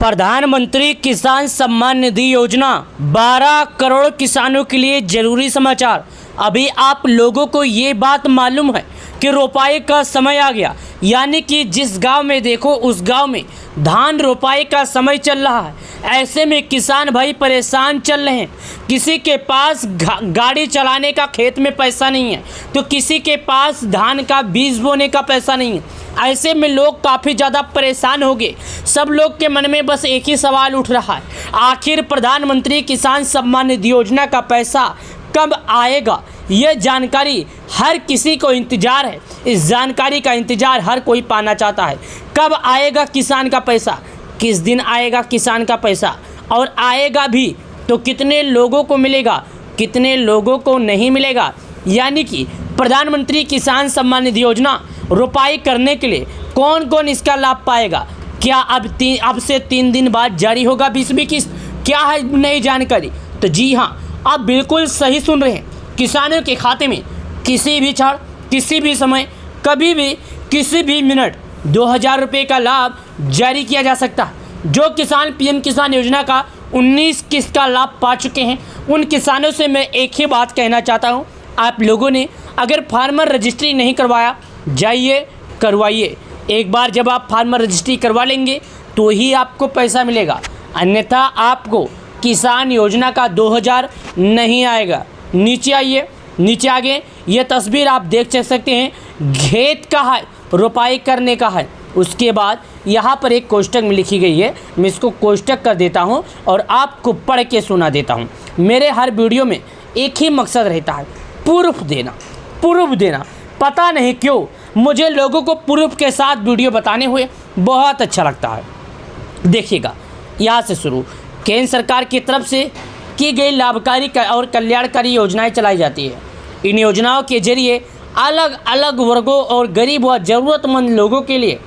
प्रधानमंत्री किसान सम्मान निधि योजना 12 करोड़ किसानों के लिए जरूरी समाचार। अभी आप लोगों को ये बात मालूम है कि रोपाई का समय आ गया, यानी कि जिस गांव में देखो उस गांव में धान रोपाई का समय चल रहा है। ऐसे में किसान भाई परेशान चल रहे हैं। किसी के पास गाड़ी चलाने का खेत में पैसा नहीं है, तो किसी के पास धान का बीज बोने का पैसा नहीं है। ऐसे में लोग काफ़ी ज़्यादा परेशान हो गए। सब लोग के मन में बस एक ही सवाल उठ रहा है, आखिर प्रधानमंत्री किसान सम्मान निधि योजना का पैसा कब आएगा। ये जानकारी हर किसी को इंतज़ार है। इस जानकारी का इंतज़ार हर कोई पाना चाहता है। कब आएगा किसान का पैसा, किस दिन आएगा किसान का पैसा, और आएगा भी तो कितने लोगों को मिलेगा, कितने लोगों को नहीं मिलेगा। यानी कि प्रधानमंत्री किसान सम्मान निधि योजना रोपाई करने के लिए कौन कौन इसका लाभ पाएगा। क्या अब से 3 दिन बाद जारी होगा 20वीं किस्त, क्या है नई जानकारी। तो जी हाँ, आप बिल्कुल सही सुन रहे हैं। किसानों के खाते में किसी भी क्षण, किसी भी समय, कभी भी, किसी भी मिनट 2000 रुपये का लाभ जारी किया जा सकता है। जो किसान पीएम किसान योजना का 19 किस्त का लाभ पा चुके हैं, उन किसानों से मैं एक ही बात कहना चाहता हूं, आप लोगों ने अगर फार्मर रजिस्ट्री नहीं करवाया, जाइए करवाइए। एक बार जब आप फार्मर रजिस्ट्री करवा लेंगे तो ही आपको पैसा मिलेगा, अन्यथा आपको किसान योजना का 2000 नहीं आएगा। नीचे आइए, नीचे आगे ये तस्वीर आप देख सकते हैं। खेत का है, रोपाई करने का है। उसके बाद यहाँ पर एक कोष्टक में लिखी गई है, मैं इसको कोष्टक कर देता हूँ और आपको पढ़ के सुना देता हूँ। मेरे हर वीडियो में एक ही मकसद रहता है, प्रूफ देना, प्रूफ देना। पता नहीं क्यों मुझे लोगों को प्रूफ के साथ वीडियो बताने हुए बहुत अच्छा लगता है। देखिएगा, यहाँ से शुरू। केंद्र सरकार की तरफ से की गई लाभकारी और कल्याणकारी योजनाएं चलाई जाती है। इन योजनाओं के जरिए अलग अलग वर्गों और गरीब व ज़रूरतमंद लोगों के लिए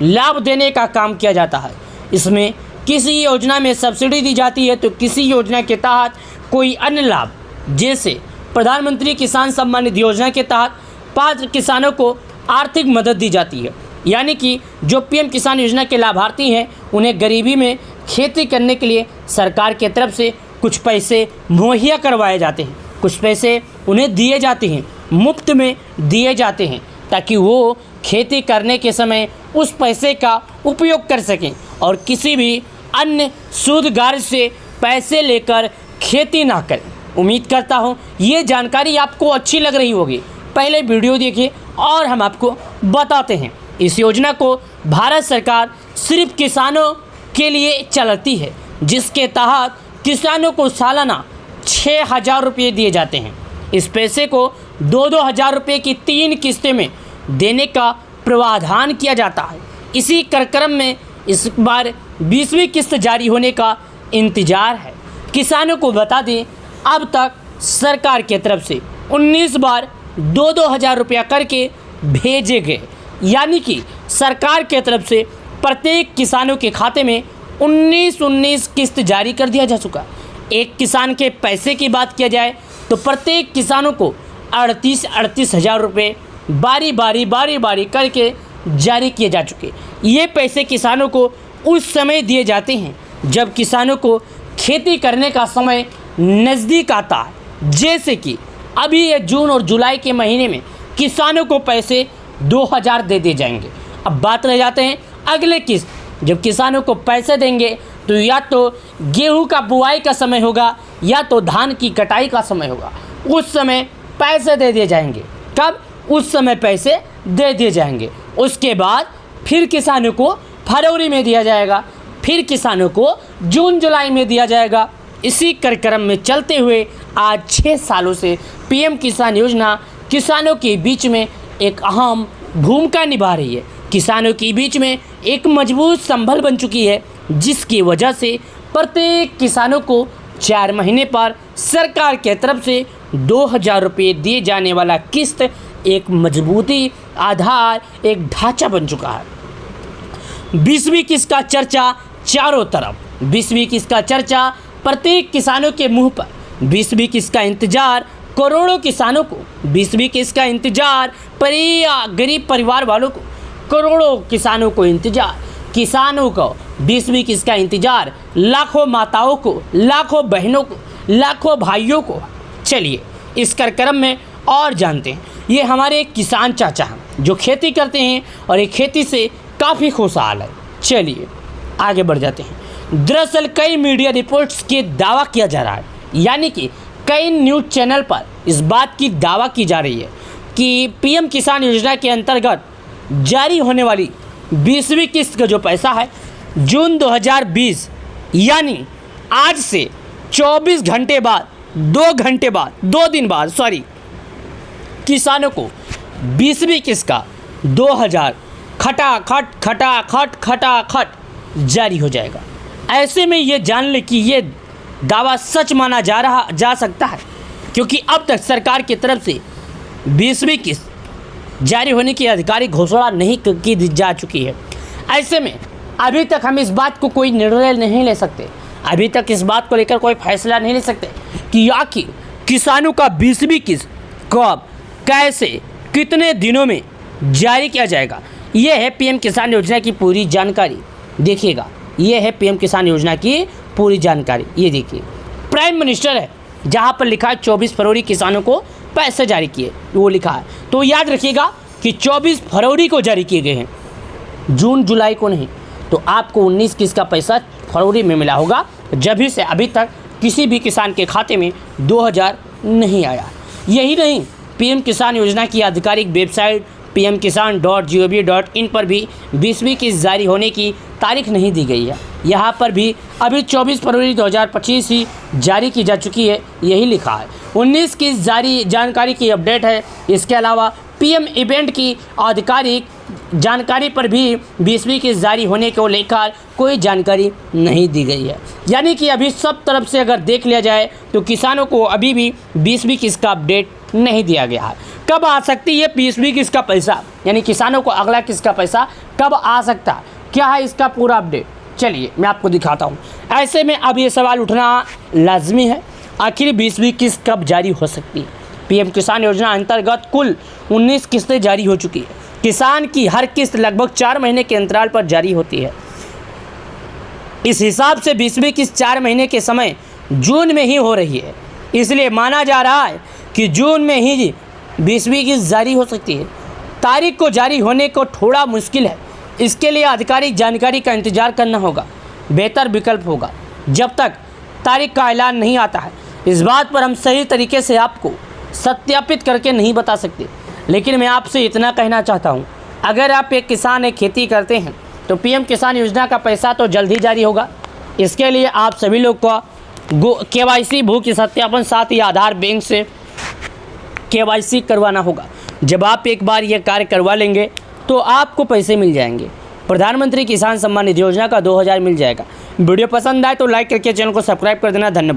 लाभ देने का काम किया जाता है। इसमें किसी योजना में सब्सिडी दी जाती है तो किसी योजना के तहत कोई अन्य लाभ, जैसे प्रधानमंत्री किसान सम्मान निधि योजना के तहत पात्र किसानों को आर्थिक मदद दी जाती है। यानी कि जो पीएम किसान योजना के लाभार्थी हैं, उन्हें गरीबी में खेती करने के लिए सरकार की तरफ से कुछ पैसे मुहैया करवाए जाते हैं, कुछ पैसे उन्हें दिए जाते हैं, मुफ्त में दिए जाते हैं, ताकि वो खेती करने के समय उस पैसे का उपयोग कर सकें और किसी भी अन्य सूदगार से पैसे लेकर खेती ना करें। उम्मीद करता हूँ ये जानकारी आपको अच्छी लग रही होगी। पहले वीडियो देखिए और हम आपको बताते हैं। इस योजना को भारत सरकार सिर्फ किसानों के लिए चलाती है, जिसके तहत किसानों को सालाना 6000 रुपये दिए जाते हैं। इस पैसे को 2-2 हज़ार रुपये की 3 किस्तें में देने का प्रावधान किया जाता है। इसी कार्यक्रम में इस बार 20वीं किस्त जारी होने का इंतज़ार है। किसानों को बता दें, अब तक सरकार की तरफ से 19 बार 2-2 हज़ार रुपया करके भेजे गए। यानी कि सरकार की तरफ से प्रत्येक किसानों के खाते में 19 किस्त जारी कर दिया जा चुका। एक किसान के पैसे की बात किया जाए तो प्रत्येक किसानों को 38 हज़ार रुपये बारी बारी करके जारी किए जा चुके। ये पैसे किसानों को उस समय दिए जाते हैं जब किसानों को खेती करने का समय नज़दीक आता है। जैसे कि अभी ये जून और जुलाई के महीने में किसानों को पैसे 2000 दे दिए जाएंगे। अब बात रह जाते हैं अगले किस्त। जब किसानों को पैसे देंगे तो या तो गेहूं का बुआई का समय होगा या तो धान की कटाई का समय होगा। उस समय पैसे दे दिए जाएंगे। कब? उस समय पैसे दे दिए जाएंगे। उसके बाद फिर किसानों को फरवरी में दिया जाएगा, फिर किसानों को जून जुलाई में दिया जाएगा। इसी कार्यक्रम में चलते हुए आज 6 सालों से पीएम किसान योजना किसानों के बीच में एक अहम भूमिका निभा रही है। किसानों के बीच में एक मजबूत संबल बन चुकी है, जिसकी वजह से प्रत्येक किसानों को 4 महीने पर सरकार के तरफ से 2000 रुपये दिए जाने वाला किस्त एक मजबूती, आधार, एक ढांचा बन चुका है। 20वीं किस्त का चर्चा चारों तरफ, 20वीं किस्त का चर्चा प्रत्येक किसानों के मुंह पर, 20वीं किस्त का इंतजार करोड़ों किसानों को, 20वीं किस्त का इंतजार गरीब परिवार वालों को, करोड़ों किसानों को इंतजार किसानों को 20वीं किस्त का इंतजार, लाखों माताओं को, लाखों बहनों को, लाखों भाइयों को। चलिए इस कार्यक्रम में और जानते हैं। ये हमारे एक किसान चाचा हैं जो खेती करते हैं और ये खेती से काफ़ी खुशहाल है। चलिए आगे बढ़ जाते हैं। दरअसल कई मीडिया रिपोर्ट्स के दावा किया जा रहा है, यानी कि कई न्यूज़ चैनल पर इस बात की दावा की जा रही है कि पीएम किसान योजना के अंतर्गत जारी होने वाली 20वीं किस्त का जो पैसा है जून 2020 यानी आज से 24 घंटे बाद, 2 दिन बाद किसानों को 20वीं किस्त का 2000 खटाखट जारी हो जाएगा। ऐसे में ये जान ले कि ये दावा सच माना जा सकता है, क्योंकि अब तक सरकार की तरफ से 20वीं किस्त जारी होने की आधिकारिक घोषणा नहीं की जा चुकी है। ऐसे में अभी तक हम इस बात को कोई निर्णय नहीं ले सकते, अभी तक इस बात को लेकर कोई फैसला नहीं ले सकते कि आखिर किसानों का 20वीं किस्त कब, कैसे, कितने दिनों में जारी किया जाएगा। ये है पीएम किसान योजना की पूरी जानकारी। देखिएगा, ये है पीएम किसान योजना की पूरी जानकारी। ये देखिए, प्राइम मिनिस्टर है जहाँ पर लिखा है 24 फरवरी किसानों को पैसे जारी किए, वो लिखा है। तो याद रखिएगा कि 24 फरवरी को जारी किए गए हैं, जून जुलाई को नहीं। तो आपको 19 किस्त का पैसा फरवरी में मिला होगा, जब से अभी तक किसी भी किसान के खाते में 2000 नहीं आया। यही नहीं, पीएम किसान योजना की आधिकारिक वेबसाइट pmkisan.gov.in पर भी 20वीं किस्त जारी होने की तारीख नहीं दी गई है। यहाँ पर भी अभी 24 फरवरी 2025 ही जारी की जा चुकी है, यही लिखा है। 19 किस्त जारी जानकारी की अपडेट है। इसके अलावा पीएम इवेंट की आधिकारिक जानकारी पर भी 20वीं किस्त जारी होने को लेकर कोई जानकारी नहीं दी गई है। यानी कि अभी सब तरफ से अगर देख लिया जाए तो किसानों को अभी भी 20वीं किस्त का अपडेट नहीं दिया गया है। कब आ सकती है 20वीं किस्त का पैसा, यानी किसानों को अगला किस्त का पैसा कब आ सकता है, क्या है इसका पूरा अपडेट, चलिए मैं आपको दिखाता हूँ। ऐसे में अब ये सवाल उठना लाजमी है, आखिर 20वीं किस्त कब जारी हो सकती है। पीएम किसान योजना अंतर्गत कुल 19 किस्तें जारी हो चुकी है। किसान की हर किस्त लगभग 4 महीने के अंतराल पर जारी होती है। इस हिसाब से 20वीं किस्त 4 महीने के समय जून में ही हो रही है, इसलिए माना जा रहा है कि जून में ही 20वीं किस्त जारी हो सकती है। तारीख को जारी होने को थोड़ा मुश्किल है, इसके लिए आधिकारिक जानकारी का इंतजार करना होगा, बेहतर विकल्प होगा। जब तक तारीख का ऐलान नहीं आता है, इस बात पर हम सही तरीके से आपको सत्यापित करके नहीं बता सकते। लेकिन मैं आपसे इतना कहना चाहता हूँ, अगर आप एक किसान एक खेती करते हैं तो पीएम किसान योजना का पैसा तो जल्द ही जारी होगा। इसके लिए आप सभी लोग को KYC भू के सत्यापन, साथ ही आधार बैंक से KYC करवाना होगा। जब आप एक बार ये कार्य करवा लेंगे तो आपको पैसे मिल जाएंगे। प्रधानमंत्री किसान सम्मान निधि योजना का 2000 मिल जाएगा। वीडियो पसंद आए तो लाइक करके चैनल को सब्सक्राइब कर देना। धन्यवाद।